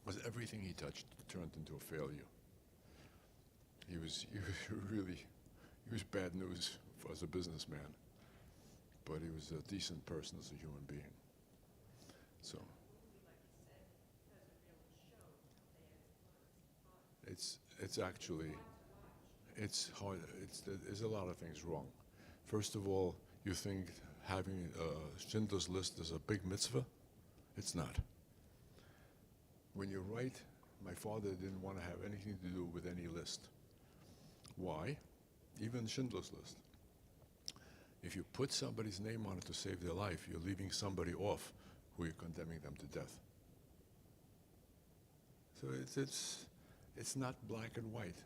Because everything he touched turned into a failure. He was bad news as a businessman, but he was a decent person as a human being. So it's actually, it's hard. There's a lot of things wrong. First of all, you think having a Schindler's List is a big mitzvah. It's not. When you write, my father didn't want to have anything to do with any list. Why? Even Schindler's List. If you put somebody's name on it to save their life, you're leaving somebody off who you're condemning them to death. So it's not black and white.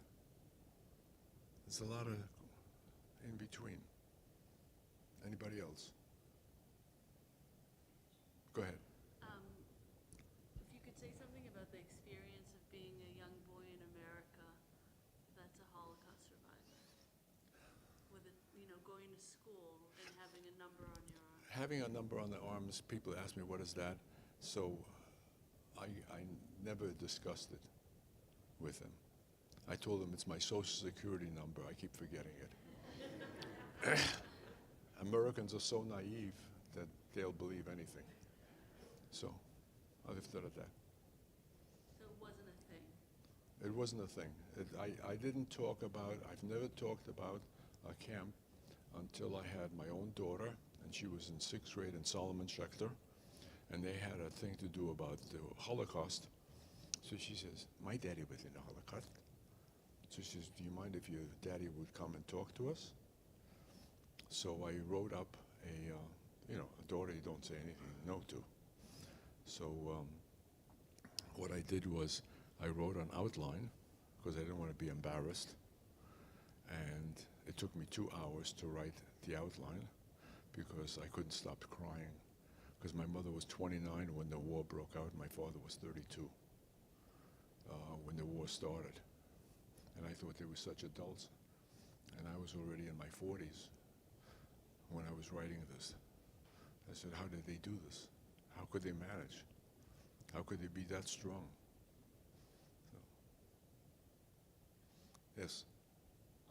There's a lot of in between. Anybody else? Go ahead. If you could say something about the experience of being a young boy in America that's a Holocaust survivor, with going to school and having a number on your arm. Having a number on the arms, people ask me, what is that? So I never discussed it with him. I told him it's my social security number. I keep forgetting it. Americans are so naive that they'll believe anything. So I left it at that. So it wasn't a thing. It wasn't a thing. I didn't talk about, I've never talked about a camp until I had my own daughter, and she was in 6th grade in Solomon Schechter, and they had a thing to do about the Holocaust. So she says, my daddy was in the Holocaust. So she says, do you mind if your daddy would come and talk to us? So I wrote up a daughter you don't say anything no to. So what I did was I wrote an outline because I didn't want to be embarrassed. And it took me 2 hours to write the outline because I couldn't stop crying. Because my mother was 29 when the war broke out, and my father was 32 when the war started. And I thought they were such adults. And I was already in my 40s when I was writing this. I said, how did they do this? How could they manage? How could they be that strong? So, yes.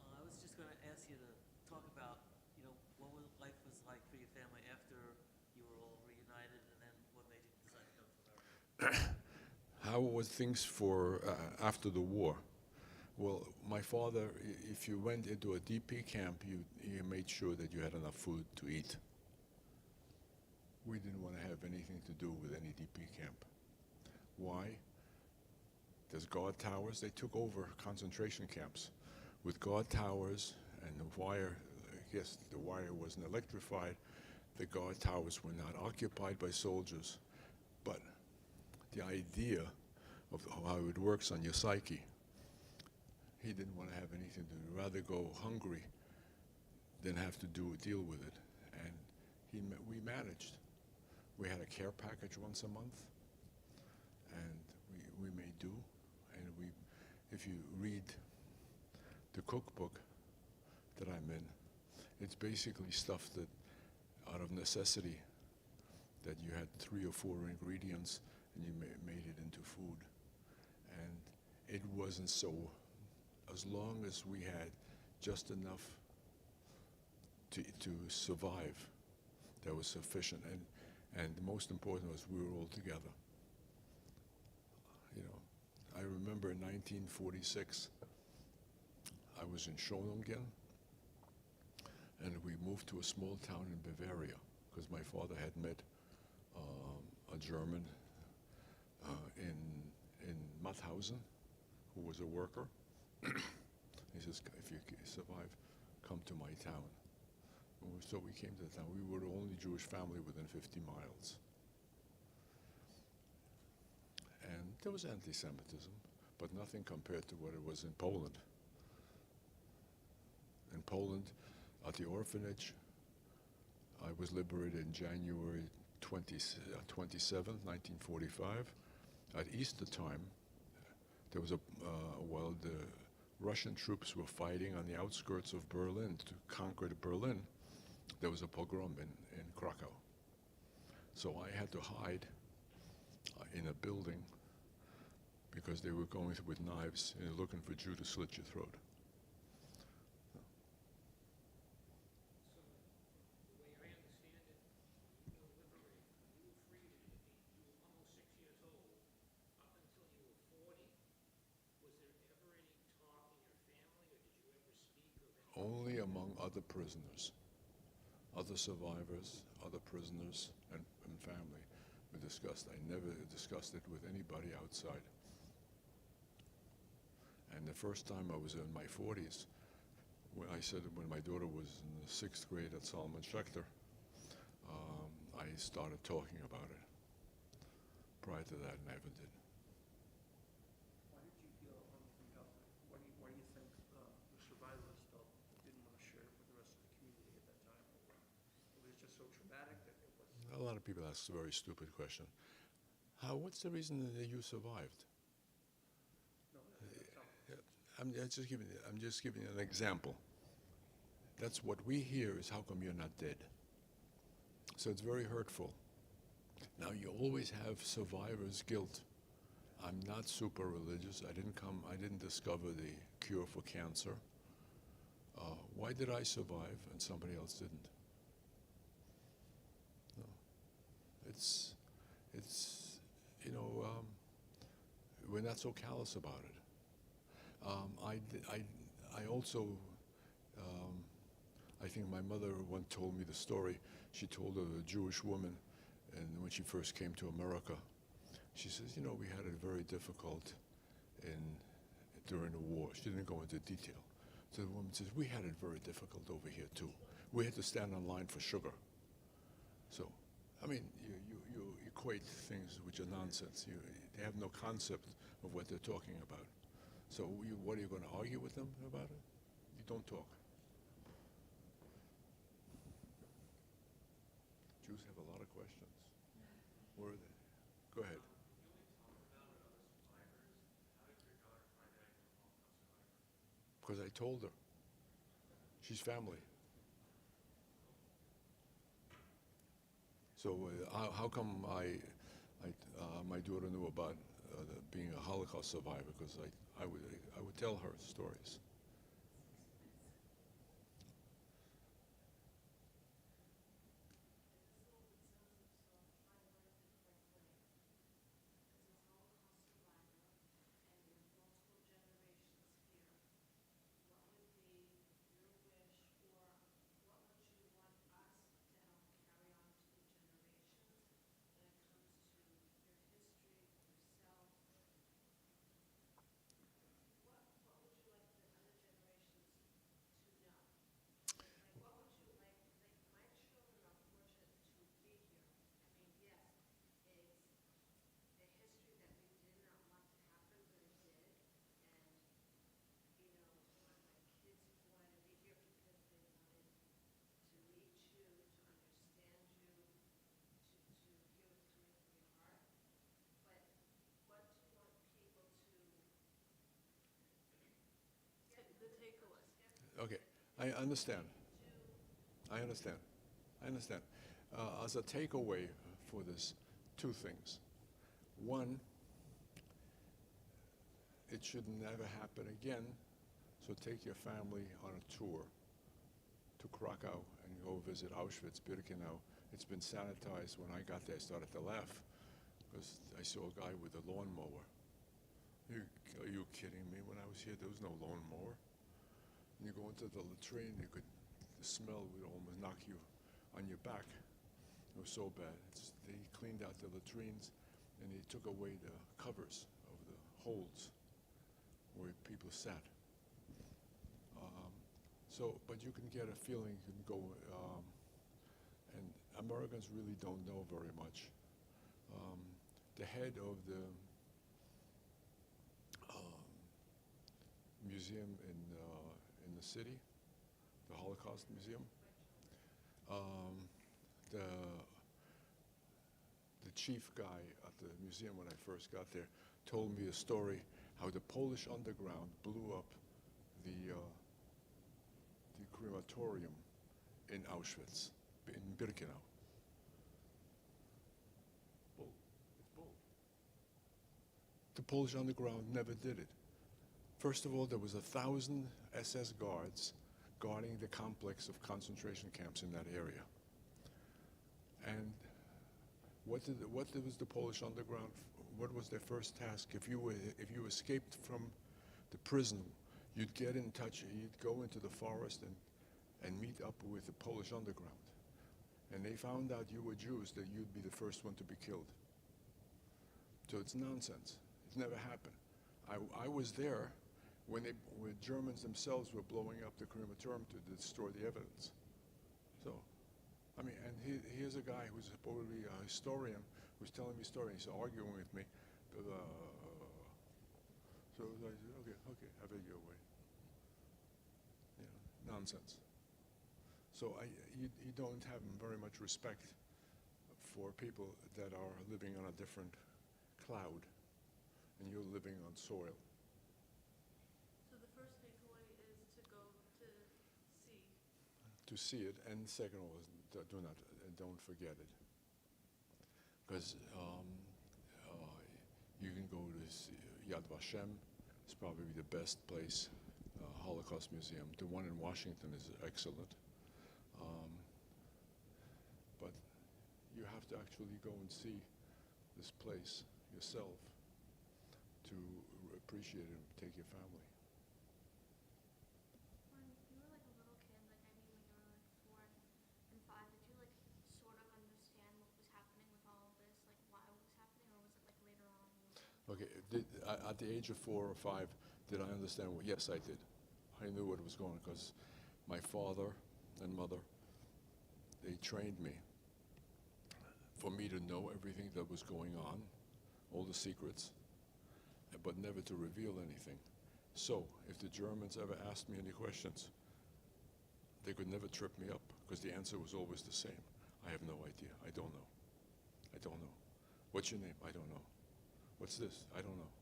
I was just going to ask you to talk about, what life was like for your family after you were all reunited, and then what made you decide to come to America. How was things for after the war? Well, my father, if you went into a DP camp, you made sure that you had enough food to eat. We didn't want to have anything to do with any DP camp. Why? There's guard towers. They took over concentration camps with guard towers and the wire. Yes, the wire wasn't electrified. The guard towers were not occupied by soldiers. But the idea of how it works on your psyche, he didn't want to have anything to do. Rather go hungry than have to deal with it. And we managed. We had a care package once a month, and we made do. And if you read the cookbook that I'm in, it's basically stuff that, out of necessity, that you had 3 or 4 ingredients and you made it into food. And it wasn't so, as long as we had just enough to survive, that was sufficient. And the most important was we were all together. I remember in 1946, I was in Schonungen, and we moved to a small town in Bavaria because my father had met a German in Mauthausen who was a worker. He says, if you survive, come to my town. So we came to the town. We were the only Jewish family within 50 miles. And there was anti-Semitism, but nothing compared to what it was in Poland. In Poland, at the orphanage, I was liberated in January 27, 1945. At Easter time, there was while the Russian troops were fighting on the outskirts of Berlin to conquer Berlin, there was a pogrom in Krakow. So I had to hide in a building because they were going with knives and looking for Jew to slit your throat. Only among other prisoners, other survivors, other prisoners, and family we discussed. I never discussed it with anybody outside. And the first time I was in my 40s, when I said when my daughter was in the 6th grade at Solomon Schechter, I started talking about it. Prior to that, I never did. Why did you feel uncompelled? Why do you think the survivors didn't want to share it with the rest of the community at that time? It was just so traumatic that it was. A lot of people ask a very stupid question. What's the reason that you survived? No, I'm just giving you an example. That's what we hear is how come you're not dead? So it's very hurtful. Now you always have survivor's guilt I'm not super religious. I didn't discover the cure for cancer. Why did I survive and somebody else didn't? No. It's, we're not so callous about it. I also, I think my mother once told me the story. She told a Jewish woman, and when she first came to America, she says, we had it very difficult during the war. She didn't go into detail. So the woman says, we had it very difficult over here too. We had to stand on line for sugar. So, I mean, you equate things which are nonsense. They have no concept of what they're talking about. So what are you going to argue with them about it? You don't talk. Jews have a lot of questions. Where are they? Go ahead. Because I told her. She's family. So how come my daughter knew about being a Holocaust survivor? Because I would tell her stories. The takeaway. Okay, I understand. I understand. I understand. As a takeaway for this, two things. One, it should never happen again, so take your family on a tour to Krakow and go visit Auschwitz, Birkenau. It's been sanitized. When I got there, I started to laugh because I saw a guy with a lawnmower. Are you kidding me? When I was here, there was no lawnmower. And you go into the latrine, the smell would almost knock you on your back. It was so bad. They cleaned out the latrines and they took away the covers of the holes where people sat. But you can get a feeling, you can go, and Americans really don't know very much. The head of the museum in the city, the Holocaust Museum, the chief guy at the museum when I first got there told me a story how the Polish underground blew up the crematorium in Auschwitz, in Birkenau. Bull. It's bull. The Polish underground never did it. First of all, there was 1,000 SS guards guarding the complex of concentration camps in that area. And what was the Polish underground? What was their first task? If you escaped from the prison, you'd get in touch. You'd go into the forest and meet up with the Polish underground. And they found out you were Jews, that you'd be the first one to be killed. So it's nonsense. It's never happened. I was there when Germans themselves were blowing up the crematorium to destroy the evidence. So, I mean, and here's a guy who's supposedly a historian who's telling me stories. He's arguing with me. So I said, okay, have it your way. Nonsense. So you don't have very much respect for people that are living on a different cloud, and you're living on soil. So the first takeaway is to go to see. To see it, and second was don't forget it, because You can go to Yad Vashem. It's probably the best place, Holocaust Museum. The one in Washington is excellent. But you have to actually go and see this place yourself to appreciate it and take your family. When you were like a little kid, like I mean when you were like 4 and 5, did you like sort of understand what was happening with all of this, like why it was happening, or was it like later on? Okay, at the age of 4 or 5, did I understand what? Yes, I did. I knew what was going on because my father and mother, they trained me for me to know everything that was going on, all the secrets, but never to reveal anything. So, if the Germans ever asked me any questions, they could never trip me up because the answer was always the same. I have no idea. I don't know. I don't know. What's your name? I don't know. What's this? I don't know.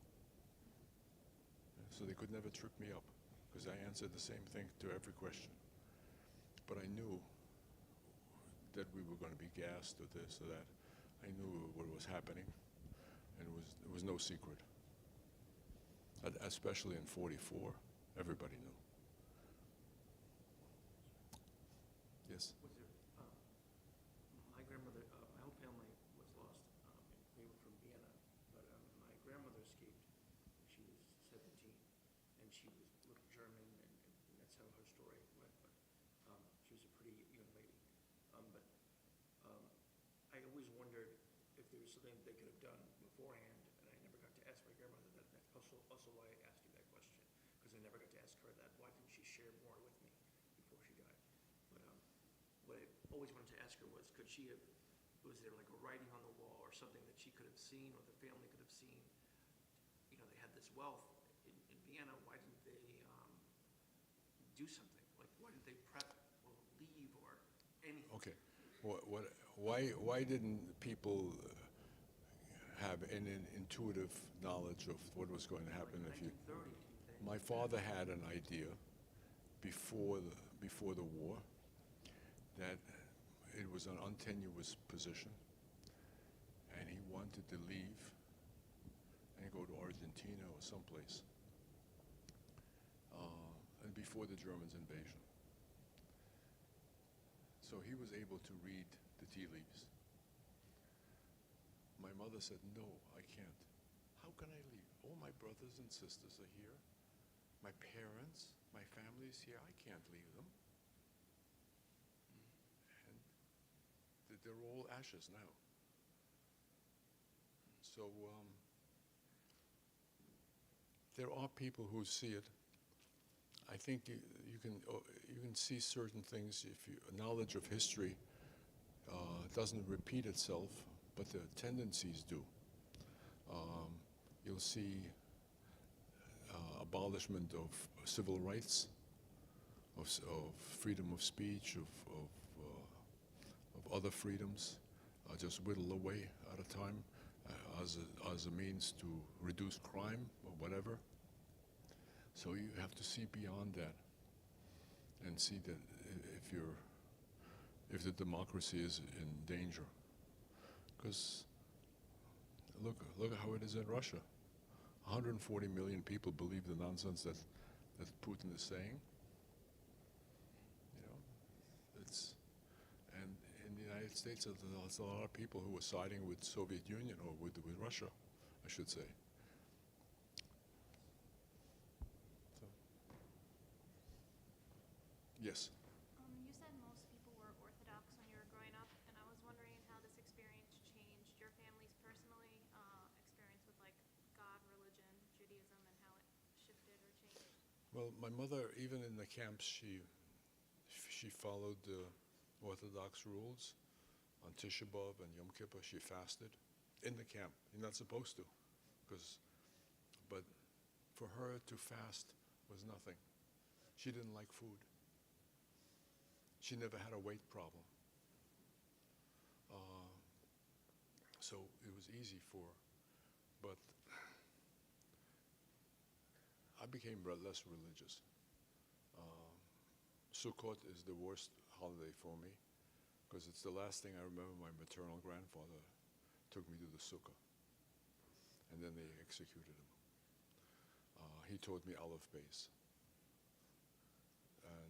So they could never trip me up because I answered the same thing to every question. But I knew that we were going to be gassed or this or that. I knew what was happening, and it was no secret. Especially in '44, everybody knew. Yes. Was there, my grandmother, my whole family was lost. We were from Vienna, but my grandmother escaped. She was 17, and she was a little German, and that's how her story went. But she was a pretty young lady. But I always wondered if there was something they could have done beforehand, and I never got to ask my grandmother that. That's also why I asked you that question, because I never got to ask her that. Why didn't she share more with me before she died? But what I always wanted to ask her was, could she have, was there like a writing on the wall or something that she could have seen or the family could have seen? You know, they had this wealth in Vienna. Why didn't they do something? Like, why didn't they prep or leave or anything? Okay. Why didn't people have an intuitive knowledge of what was going to happen if you? 1930. My father had an idea before the war that it was an untenuous position, and he wanted to leave and go to Argentina or someplace, and before the Germans' invasion. So he was able to read the tea leaves. My mother said, "No, I can't. How can I leave? All my brothers and sisters are here. My parents, my family's here. I can't leave them." And they're all ashes now. So there are people who see it. I think you can see certain things if knowledge of history doesn't repeat itself, but the tendencies do. You'll see abolishment of civil rights, of freedom of speech, of other freedoms, just whittle away at a time as a means to reduce crime or whatever. So you have to see beyond that and see that if the democracy is in danger. Because look at how it is in Russia. 140 million people believe the nonsense that Putin is saying. You know, and in the United States, there's a lot of people who are siding with Soviet Union or with Russia, I should say. So, yes. You said most people were Orthodox when you were growing up, and I was wondering how this experience changed your family's personally experience with like God, religion, Judaism, and how it shifted or changed. Well, my mother, even in the camps, she followed the Orthodox rules. On Tisha B'Av and Yom Kippur, she fasted in the camp. You're not supposed to, but for her to fast was nothing. She didn't like food. She never had a weight problem. So it was easy for her. But I became less religious. Sukkot is the worst holiday for me because it's the last thing I remember my maternal grandfather took me to the sukkah. and then they executed him. He taught me Aleph Beis. And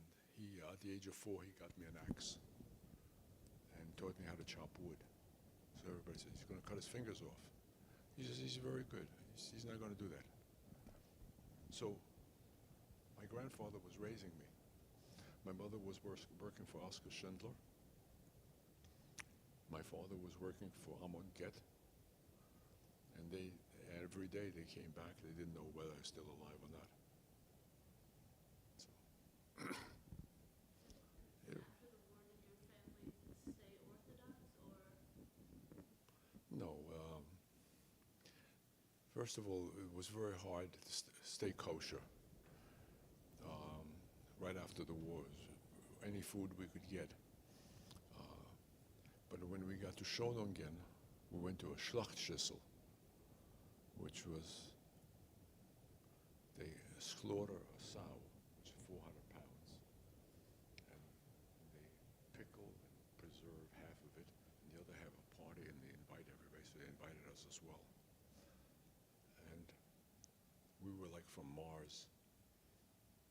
at the age of 4, he got me an axe and taught me how to chop wood. So everybody says, he's going to cut his fingers off. He says, he's very good. He's not going to do that. So my grandfather was raising me. My mother was working for Oskar Schindler. My father was working for Amon Get. And every day they came back, they didn't know whether I was still alive or not. So, After the war, did your family stay Orthodox, or? no. First of all, it was very hard to stay kosher. Right after the wars, any food we could get. But when we got to Schonungen, we went to a Schlachtschüssel, which was they slaughter a sow, which is 400 pounds, and they pickle and preserve half of it, and the other have a party, and they invite everybody, so they invited us as well. And we were like from Mars,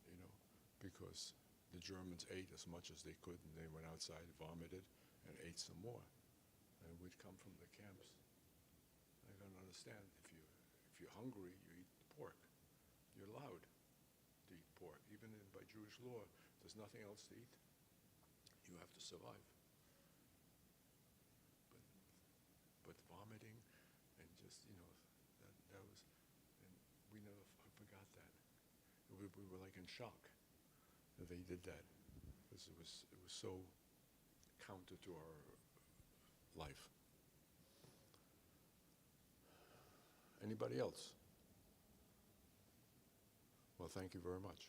you know, because the Germans ate as much as they could, and they went outside, vomited, and ate some more. And we'd come from the camps. I don't understand. If you're hungry, you eat pork. You're allowed to eat pork. Even by Jewish law, there's nothing else to eat. You have to survive. But vomiting and just, you know, that was, and we never forgot that. We were like in shock that they did that, because it was so counter to our life. Anybody else? Well, thank you very much.